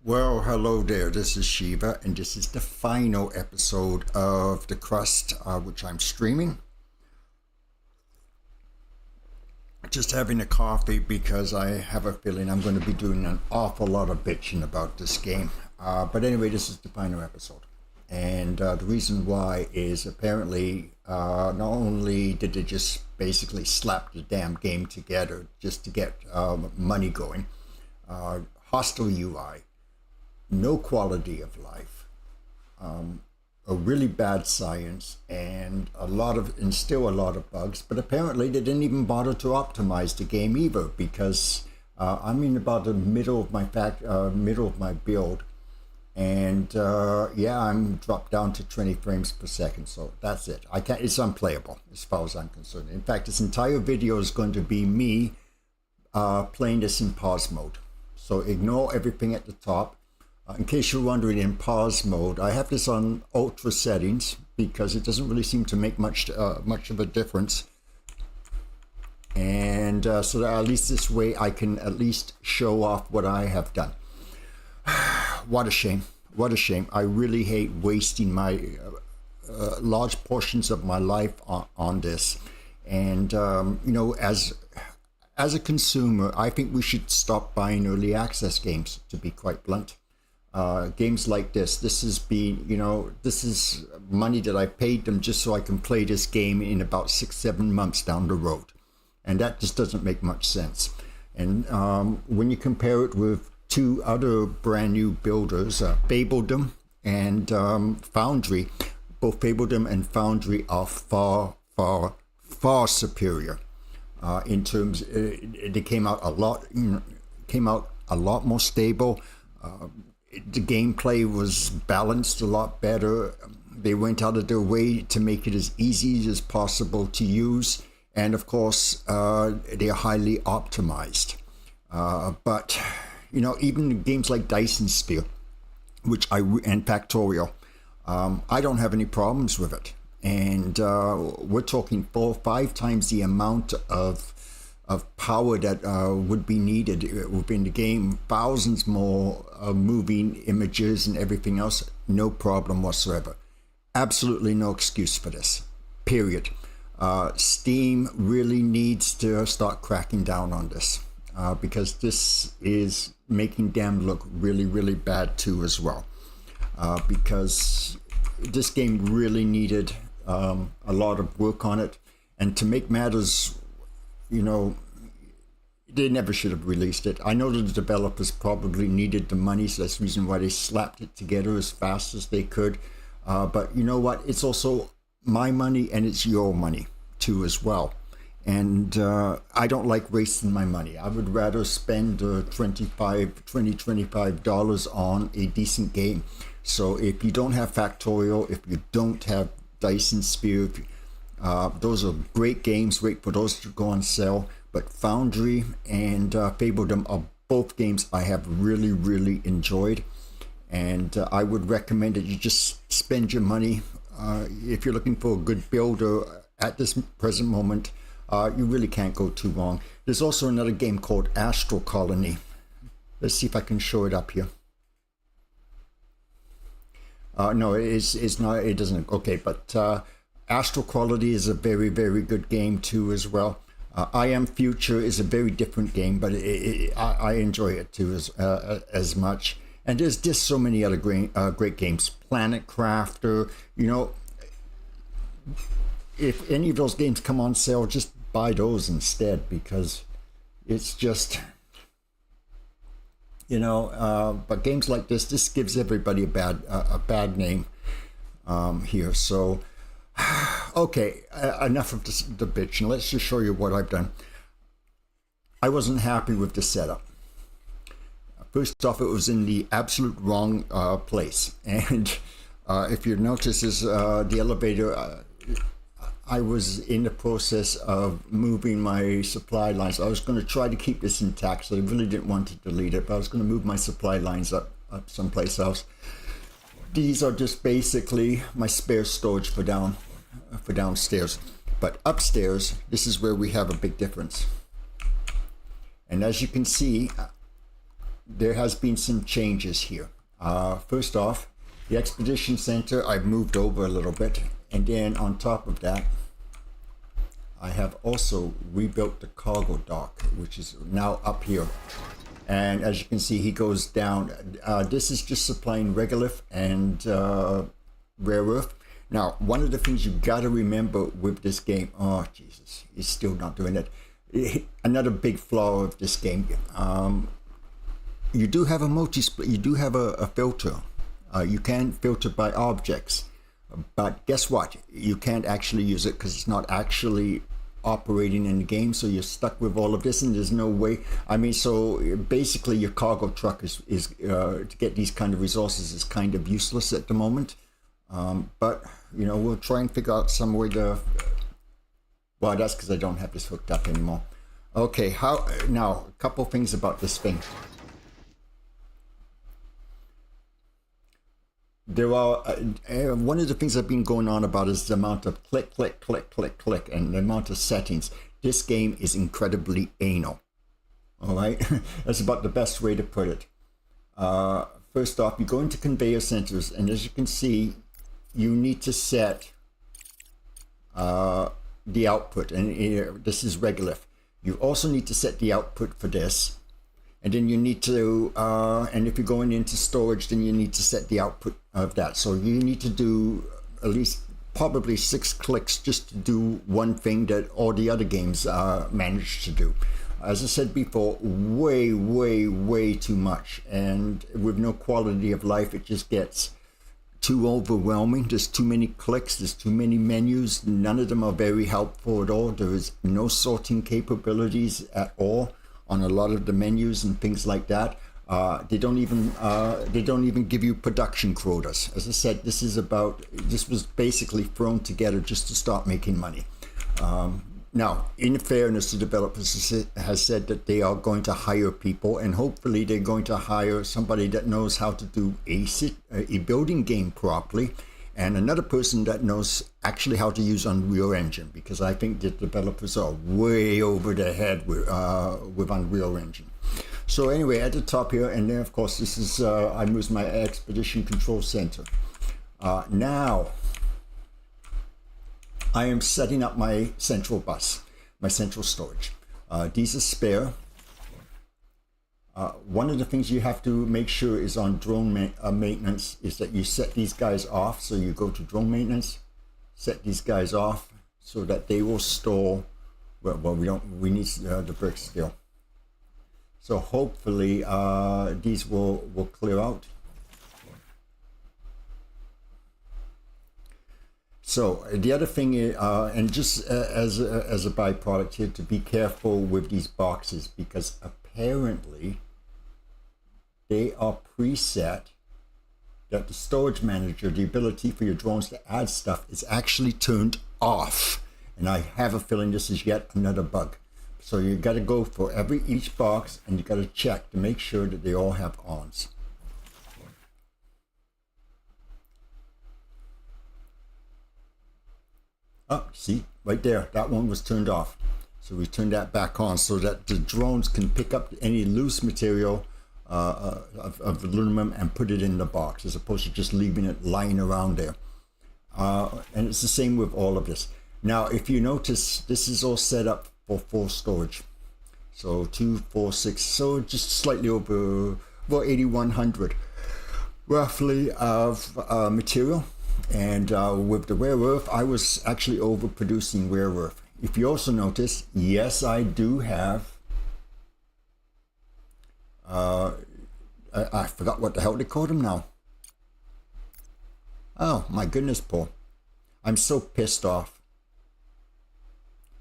Well, hello there. This is Shiva, and this is the final episode of the Crust, which I'm streaming. Just having a coffee because I have a feeling I'm going to be doing an awful lot of bitching about this game. But anyway, this is the final episode. And the reason why is apparently not only did they just basically slap the damn game together just to get money going, hostile UI, no quality of life, a really bad science, and still a lot of bugs. But apparently they didn't even bother to optimize the game either, because I'm in about the middle of my build, and yeah, I'm dropped down to 20 frames per second. So that's it. It's unplayable as far as I'm concerned. In fact, this entire video is going to be me playing this in pause mode. So ignore everything at the top. In case you're wondering, in pause mode, I have this on ultra settings because it doesn't really seem to make much of a difference. And so that at least this way I can at least show off what I have done. What a shame. What a shame. I really hate wasting my large portions of my life on this. And, you know, as a consumer, I think we should stop buying early access games, to be quite blunt. Games like this is money that I paid them just so I can play this game in about 6-7 months down the road. And that just doesn't make much sense. And when you compare it with two other brand new builders, Fabledom and Foundry, both Fabledom and Foundry are far, far, far superior. In terms, they came out a lot more stable. The gameplay was balanced a lot better. They went out of their way to make it as easy as possible to use, and of course, they are highly optimized. But you know, even games like Dyson Sphere, and Factorial, I don't have any problems with it. And we're talking 4 or 5 times the amount of power that would be needed within the game. Thousands more moving images and everything else. No problem whatsoever. Absolutely no excuse for this. Period. Steam really needs to start cracking down on this because this is making them look really, really bad too as well. Because this game really needed a lot of work on it, and to make matters, you know, they never should have released it. I know that the developers probably needed the money, so that's the reason why they slapped it together as fast as they could. But you know what? It's also my money and it's your money too as well. And I don't like wasting my money. I would rather spend $25 on a decent game. So if you don't have Factorial, if you don't have Dyson Sphere, those are great games. Wait for those to go on sale. But Foundry and Fabledom are both games I have really, really enjoyed. And I would recommend that you just spend your money. If you're looking for a good builder at this present moment, you really can't go too wrong. There's also another game called Astral Colony. Let's see if I can show it up here. No, it's not. It doesn't. Okay, but Astral Quality is a very, very good game too as well. I Am Future is a very different game, but I enjoy it too as much. And there's just so many other great games. Planet Crafter. You know, if any of those games come on sale, just buy those instead, because it's just, you know. But games like this gives everybody a bad name here. So. Okay, enough of the bitch, and let's just show you what I've done. I wasn't happy with the setup. First off, it was in the absolute wrong place. And if you notice, is the elevator, I was in the process of moving my supply lines. I was going to try to keep this intact, so I really didn't want to delete it, but I was going to move my supply lines up someplace else. These are just basically my spare storage for downstairs. But upstairs, this is where we have a big difference. And as you can see, there has been some changes here. First off, the Expedition Center I've moved over a little bit, and then on top of that, I have also rebuilt the cargo dock, which is now up here. And as you can see, he goes down. This is just supplying regolith and rare earth. Now, one of the things you got to remember with this game, oh Jesus, he's still not doing it. Another big flaw of this game, you do have a multi-split, you do have a filter. You can filter by objects, but guess what? You can't actually use it because it's not actually operating in the game, so you're stuck with all of this, and there's no way. I mean, so basically your cargo truck is to get these kind of resources is kind of useless at the moment. But you know, we'll try and figure out some way to. Well, that's because I don't have this hooked up anymore. Okay, how now? A couple things about this thing. There are one of the things I've been going on about is the amount of click, and the amount of settings. This game is incredibly anal. All right, that's about the best way to put it. First off, you go into conveyor centers, and as you can see, you need to set the output, and this is regolith. You also need to set the output for this. And then you need to, and if you're going into storage, then you need to set the output of that. So you need to do at least probably 6 clicks just to do one thing that all the other games manage to do. As I said before, way too much. And with no quality of life, it just gets too overwhelming. There's too many clicks, there's too many menus. None of them are very helpful at all. There is no sorting capabilities at all on a lot of the menus and things like that. They don't even give you production quotas. As I said, this was basically thrown together just to start making money. Now, in fairness, the developers has said that they are going to hire people, and hopefully they're going to hire somebody that knows how to do a building game properly, and another person that knows actually how to use Unreal Engine, because I think the developers are way over their head with Unreal Engine. So anyway, at the top here, and then of course this is, I use my Expedition Control Center. Now, I am setting up my central bus, my central storage. These are spare. One of the things you have to make sure is on drone maintenance is that you set these guys off. So you go to drone maintenance, set these guys off so that they will store, well we need the bricks still. So hopefully these will clear out. So the other thing is, and just as a byproduct here, to be careful with these boxes, because apparently they are preset that the storage manager, the ability for your drones to add stuff, is actually turned off. And I have a feeling this is yet another bug. So you got to go for each box, and you got to check to make sure that they all have ons. Oh, see, right there, that one was turned off. So we turn that back on so that the drones can pick up any loose material of aluminum and put it in the box, as opposed to just leaving it lying around there. And it's the same with all of this. Now, if you notice, this is all set up for 4 storage. So 2, 4, 6, so just slightly over, well, 8,100 roughly of material. And with the rare earth, I was actually overproducing rare earth. If you also notice, yes, I do have, I forgot what the hell they call them now. Oh my goodness, Paul. I'm so pissed off.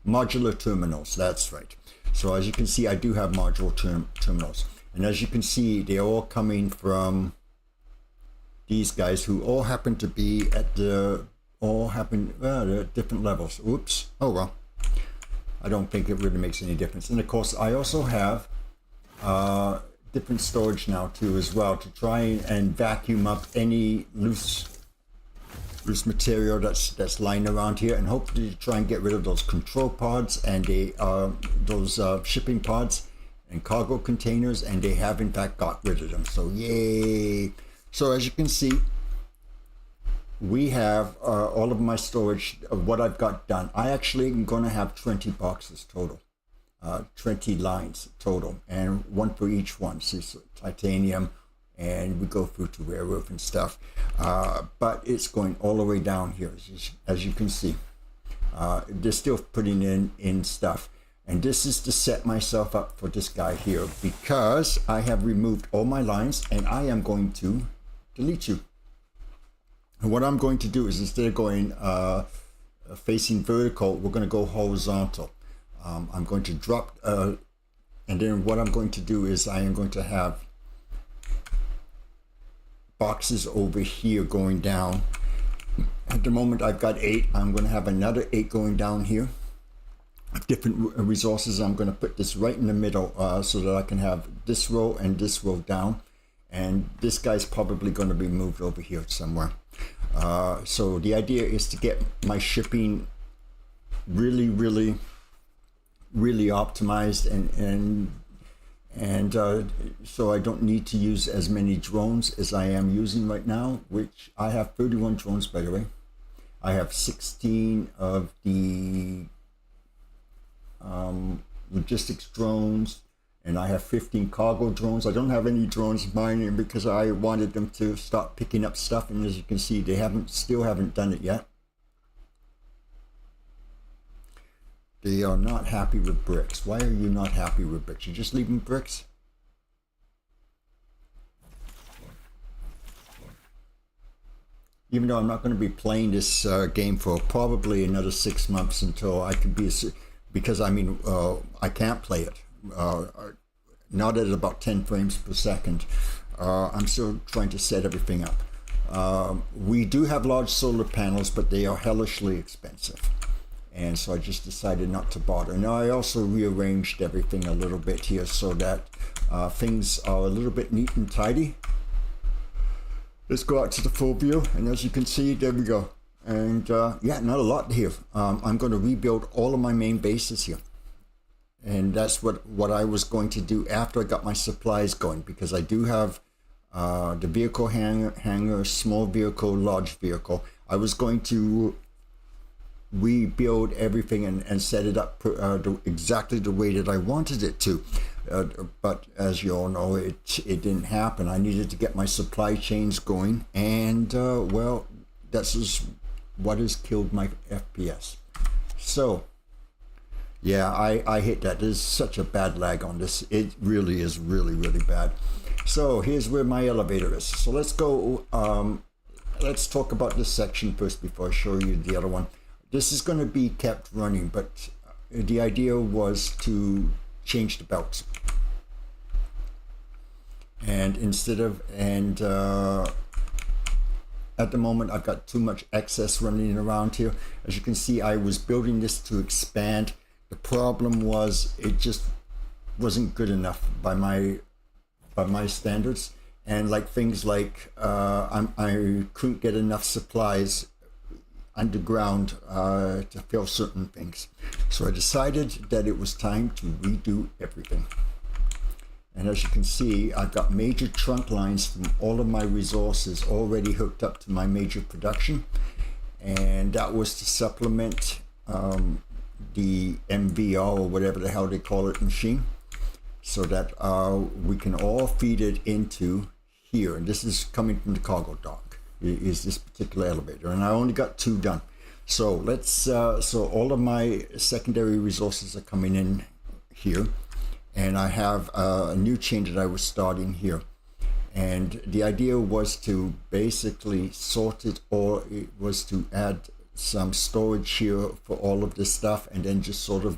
Modular terminals, that's right. So as you can see, I do have modular terminals. And as you can see, they're all coming from these guys who all happen to be at different levels. Oops. Oh well. I don't think it really makes any difference. And of course, I also have different storage now too as well, to try and vacuum up any loose material that's lying around here, and hopefully try and get rid of those control pods and those shipping pods, and cargo containers, and they have in fact got rid of them. So yay. So as you can see, we have all of my storage of what I've got done. I actually am going to have 20 boxes total, 20 lines total, and one for each one. So it's titanium, and we go through to rare earth and stuff. But it's going all the way down here, as you can see. They're still putting in stuff. And this is to set myself up for this guy here, because I have removed all my lines and I am going to delete you. And what I'm going to do is, instead of going facing vertical, we're going to go horizontal. I'm going to drop, and then what I'm going to do is I am going to have boxes over here going down. At the moment I've got 8. I'm going to have another 8 going down here. Different resources. I'm going to put this right in the middle so that I can have this row and this row down. And this guy's probably going to be moved over here somewhere. So the idea is to get my shipping really optimized, and so I don't need to use as many drones as I am using right now, which I have 31 drones, by the way. I have 16 of the logistics drones, and I have 15 cargo drones. I don't have any drones mining because I wanted them to start picking up stuff, and as you can see, they still haven't done it yet. They are not happy with bricks. Why are you not happy with bricks? You just leaving bricks? Even though I'm not going to be playing this game for probably another 6 months until I could be, because I mean, I can't play it. Not at about 10 frames per second. I'm still trying to set everything up. We do have large solar panels, but they are hellishly expensive. And so I just decided not to bother. Now I also rearranged everything a little bit here so that things are a little bit neat and tidy. Let's go out to the full view, and as you can see, there we go. And yeah, not a lot here. I'm going to rebuild all of my main bases here. And that's what I was going to do after I got my supplies going, because I do have the vehicle hangar, small vehicle, large vehicle. I was going to rebuild everything and set it up exactly the way that I wanted it to. But as you all know, it didn't happen. I needed to get my supply chains going, and well, that's just what has killed my FPS. So yeah, I hate that. There's such a bad lag on this. It really is really bad. So here's where my elevator is. So let's go, let's talk about this section first before I show you the other one. This is going to be kept running, but the idea was to change the belts. And instead of, at the moment I've got too much excess running around here. As you can see, I was building this to expand. The problem was it just wasn't good enough by my standards, and like things like I couldn't get enough supplies underground to fill certain things. So I decided that it was time to redo everything. And as you can see, I've got major trunk lines from all of my resources already hooked up to my major production, and that was to supplement the MVR or whatever the hell they call it machine, so that we can all feed it into here. And this is coming from the cargo dock, is this particular elevator, and I only got 2 done. So let's so all of my secondary resources are coming in here, and I have a new chain that I was starting here, and the idea was to basically sort it, or it was to add some storage here for all of this stuff, and then just sort of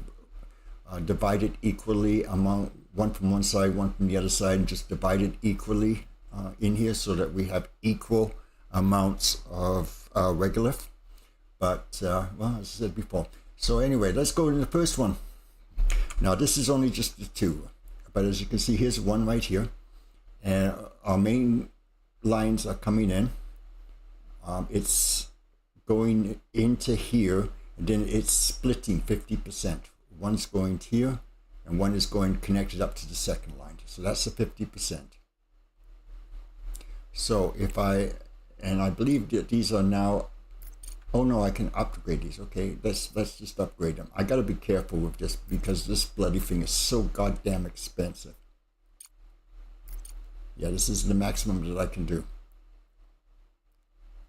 divide it equally among one from one side, one from the other side, and just divide it equally in here so that we have equal amounts of regolith. But well, as I said before. So anyway, let's go to the first one. Now this is only just the 2, but as you can see, here's one right here, and our main lines are coming in. It's going into here, and then it's splitting 50%. One's going here and one is going connected up to the second line. So that's the 50%. So if I believe that these are now, oh no, I can upgrade these. Okay, let's just upgrade them. I got to be careful with this because this bloody thing is so goddamn expensive. Yeah, this is the maximum that I can do.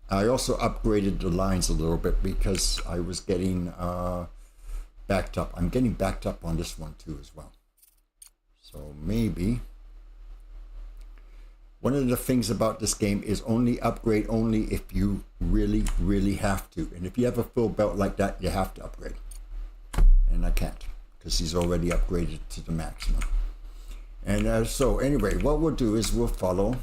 I also upgraded the lines a little bit because I was getting backed up. I'm getting backed up on this one too as well. So maybe one of the things about this game is upgrade only if you really have to. And if you have a full belt like that, you have to upgrade. And I can't because he's already upgraded to the maximum. And so anyway, what we'll do is we'll follow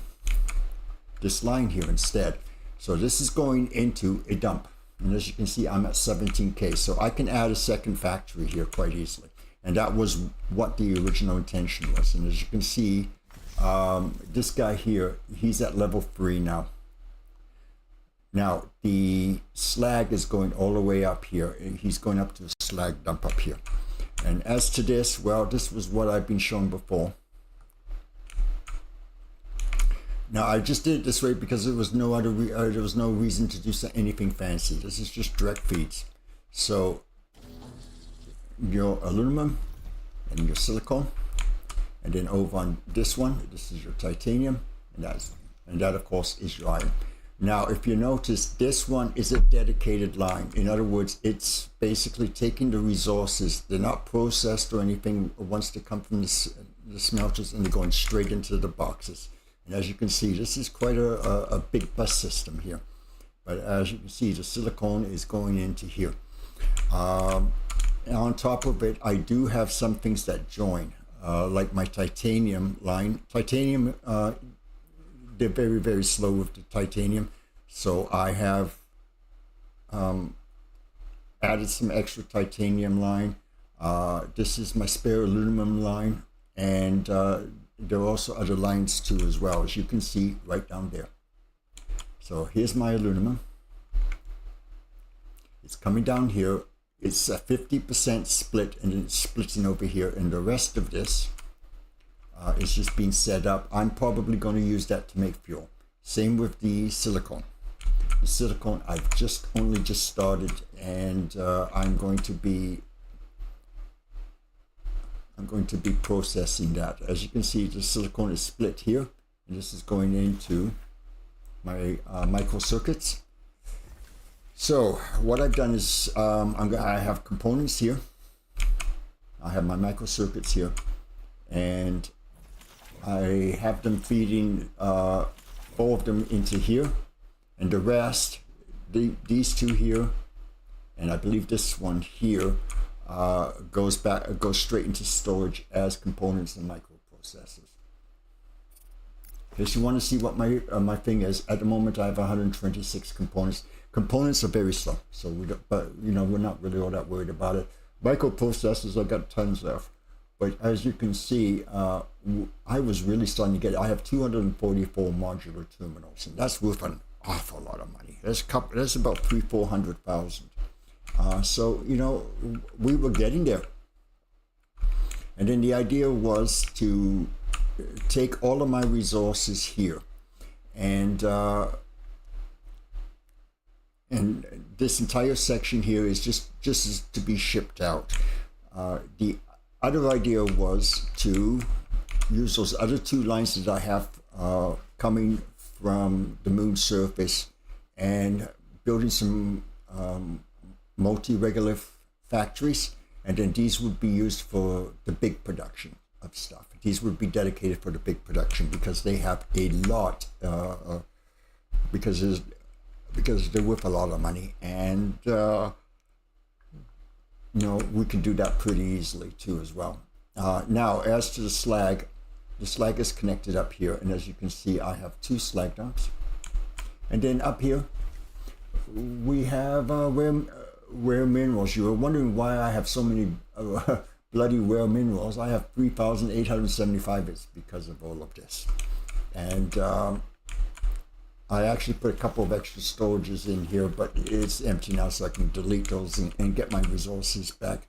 this line here instead. So this is going into a dump. And as you can see, I'm at 17K. So I can add a second factory here quite easily. And that was what the original intention was. And as you can see, this guy here, he's at level 3 now. Now, the slag is going all the way up here. He's going up to a slag dump up here. And as to this, well, this was what I've been shown before. Now, I just did it this way because there was no reason to do anything fancy. This is just direct feeds. So, your aluminum and your silicone. And then over on this one, this is your titanium, and that of course is your iron. Now, if you notice, this one is a dedicated line. In other words, it's basically taking the resources. They're not processed or anything once they come from the smelters, and they're going straight into the boxes. And as you can see, this is quite a big bus system here. But as you can see, the silicone is going into here. And on top of it, I do have some things that join. Like my titanium line. Titanium, they're very slow with the titanium. So I have added some extra titanium line. This is my spare aluminum line. And there are also other lines too as well, as you can see right down there. So here's my aluminum. It's coming down here. It's a 50% split, and it's splitting over here, and the rest of this is just being set up. I'm probably going to use that to make fuel. Same with the silicone. The silicone I've only just started, and I'm going to be processing that. As you can see, the silicone is split here, and this is going into my microcircuits. So what I've done is I have components here. I have my microcircuits here, and I have them feeding all of them into here, and the rest, these two here, and I believe this one here, goes straight into storage as components and microprocessors. If you want to see what my thing is, at the moment I have 126 components. Components are very slow, so we're not really all that worried about it. Microprocessors, I've got tons of, but as you can see, I was really starting to get it. I have 244 modular terminals, and that's worth an awful lot of money. That's about 400,000. So we were getting there, and then the idea was to take all of my resources here, and this entire section here is just to be shipped out. The other idea was to use those other two lines that I have coming from the moon surface and building some multi-regular factories, and then these would be used for the big production of stuff. These would be dedicated for the big production because they have a lot, because they're worth a lot of money, and we can do that pretty easily too as well. Now, as to the slag is connected up here, and as you can see, I have 2 slag dumps, and then up here we have rare minerals. You were wondering why I have so many bloody rare minerals. I have 3,875. It's because of all of this, and I actually put a couple of extra storages in here, but it's empty now, so I can delete those and get my resources back.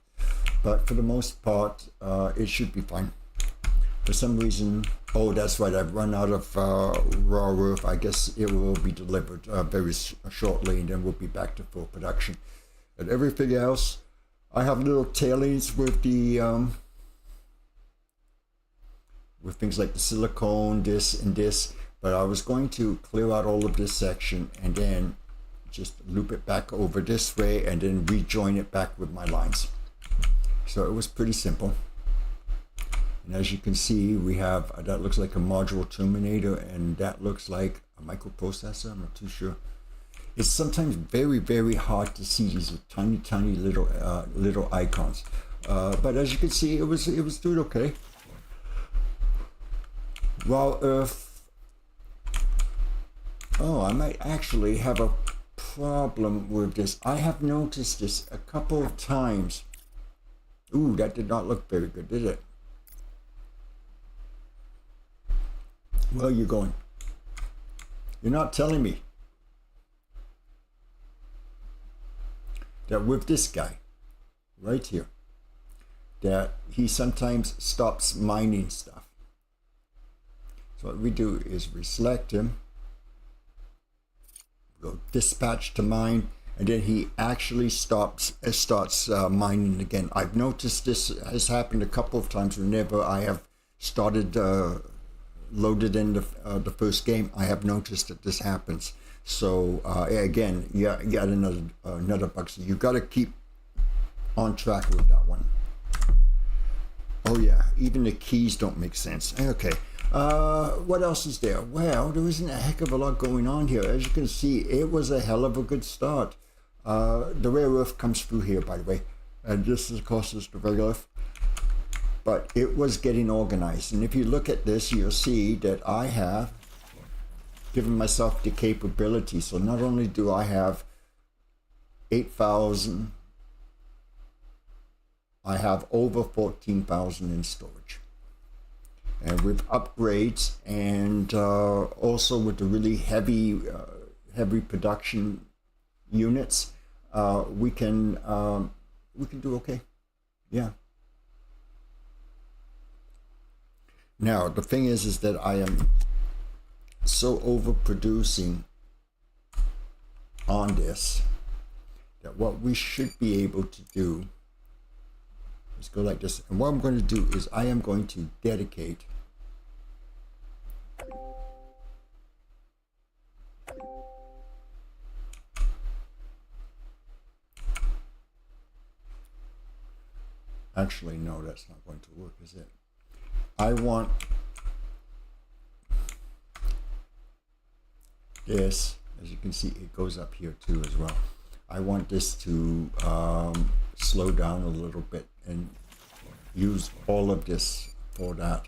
but for the most part, it should be fine. For some reason, oh, that's right, I've run out of raw earth. I guess it will be delivered very shortly, and then we'll be back to full production. And everything else, I have little tailings with the with things like the silicone, this and this, but I was going to clear out all of this section and then just loop it back over this way and then rejoin it back with my lines. So it was pretty simple. And as you can see, we have, that looks like a module terminator, and that looks like a microprocessor. I'm not too sure. It's sometimes very, very hard to see these tiny, tiny little little icons. But as you can see, it was doing okay. Raw earth. Oh, I might actually have a problem with this. I have noticed this a couple of times. Ooh, that did not look very good, did it? Where are you going? You're not telling me that with this guy right here, that he sometimes stops mining stuff. So what we do is we select him, go dispatch to mine, and then he actually starts mining again. I've noticed this has happened a couple of times whenever I have started loaded in the first game. I have noticed that this happens. So again, you got another bug. So you got to keep on track with that one. Oh yeah, even the keys don't make sense. Okay. What else is there? Well, there isn't a heck of a lot going on here. As you can see, it was a hell of a good start. The rare earth comes through here, by the way, and this of course is the rare earth, but it was getting organized. And if you look at this, you'll see that I have given myself the capability. So not only do I have 8,000, I have over 14,000 in storage. And with upgrades, and also with the really heavy production units, we can do okay. Yeah. Now the thing is that I am so overproducing on this that what we should be able to do is go like this. And what I'm going to do is I am going to dedicate actually, no, that's not going to work, is it? I want this, as you can see, it goes up here too as well. I want this to slow down a little bit and use all of this for that.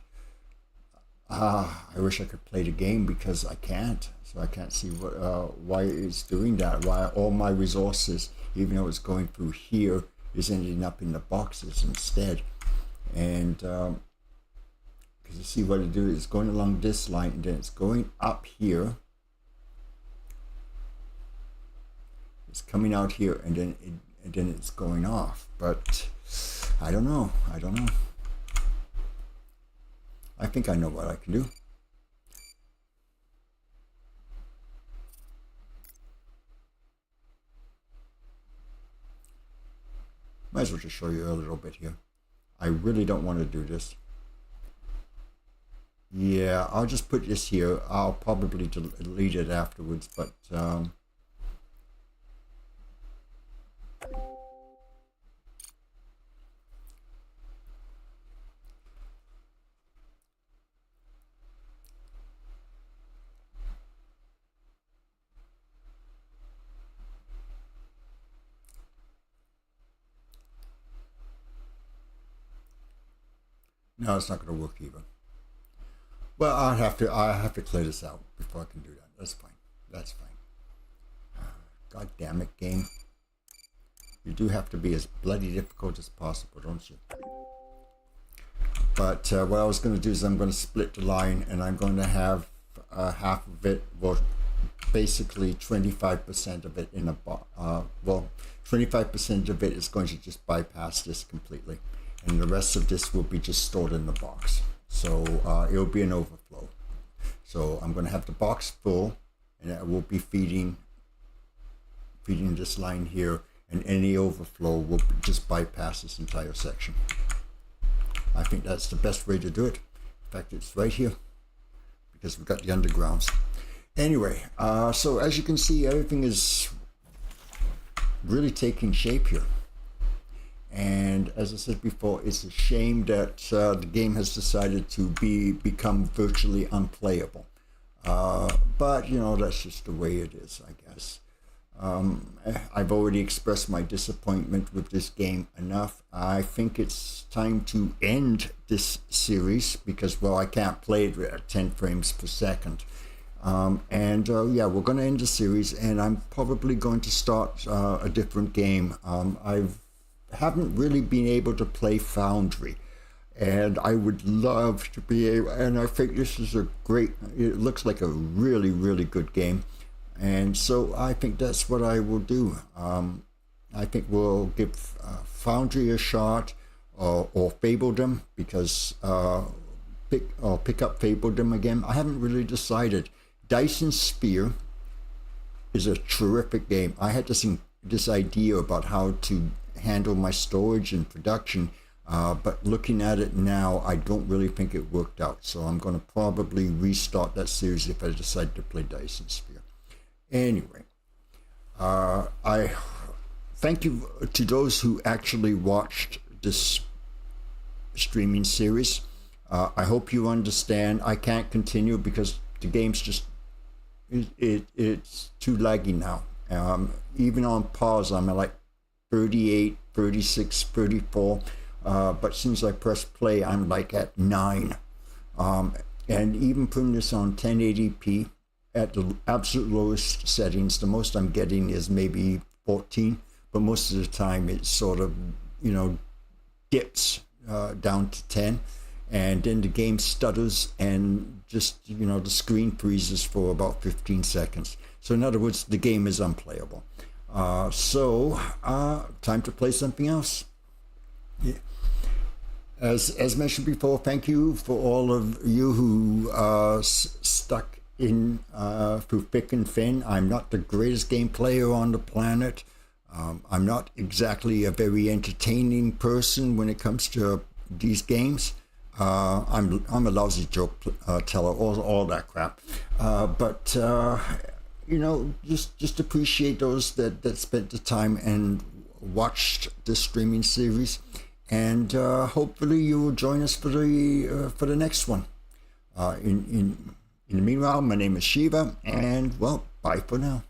I wish I could play the game because I can't. So I can't see what, why it's doing that, why all my resources, even though it's going through here, is ending up in the boxes instead. And because you see what it do is going along this line, and then it's going up here, it's coming out here, and then it's going off. But I don't know. I think I know what I can do. Might as well just show you a little bit here. I really don't want to do this. Yeah, I'll just put this here. I'll probably delete it afterwards, but no, it's not going to work either. Well, I have to clear this out before I can do that. That's fine. That's fine. God damn it, game. You do have to be as bloody difficult as possible, don't you? But what I was going to do is I'm going to split the line, and I'm going to have half of it, well, basically 25% of it in a box. Well, 25% of it is going to just bypass this completely, and the rest of this will be just stored in the box. So it will be an overflow. So I'm going to have the box full, and I will be feeding this line here, and any overflow will just bypass this entire section. I think that's the best way to do it. In fact, it's right here because we've got the undergrounds. Anyway, so as you can see, everything is really taking shape here. And as I said before, it's a shame that the game has decided to become virtually unplayable. But, you know, that's just the way it is, I guess. I've already expressed my disappointment with this game enough. I think it's time to end this series because, well, I can't play it at 10 frames per second. Yeah, we're going to end the series, and I'm probably going to start a different game. I haven't really been able to play Foundry, and I would love to be able, and I think this is a great, it looks like a really, really good game. And so I think that's what I will do. I think we'll give Foundry a shot, or Fabledom, because pick up Fabledom again. I haven't really decided. Dyson Sphere is a terrific game. I had this idea about how to handle my storage and production, but looking at it now, I don't really think it worked out. So I'm going to probably restart that series if I decide to play Dyson Sphere. Anyway, I thank you to those who actually watched this streaming series. I hope you understand. I can't continue because the game's just it's too laggy now. Even on pause, I'm at like 38, 36, 34. But since I press play, I'm like at 9. And even putting this on 1080p at the absolute lowest settings, the most I'm getting is maybe 14. But most of the time, it sort of, you know, dips down to 10. And then the game stutters and just, you know, the screen freezes for about 15 seconds. So in other words, the game is unplayable. Time to play something else. Yeah. As mentioned before, thank you for all of you who stuck in through thick and thin. I'm not the greatest game player on the planet. I'm not exactly a very entertaining person when it comes to these games. I'm a lousy joke teller, all that crap. But you know, just appreciate those that spent the time and watched this streaming series, and hopefully you will join us for the next one. In the meanwhile, my name is Shiva, and well, bye for now.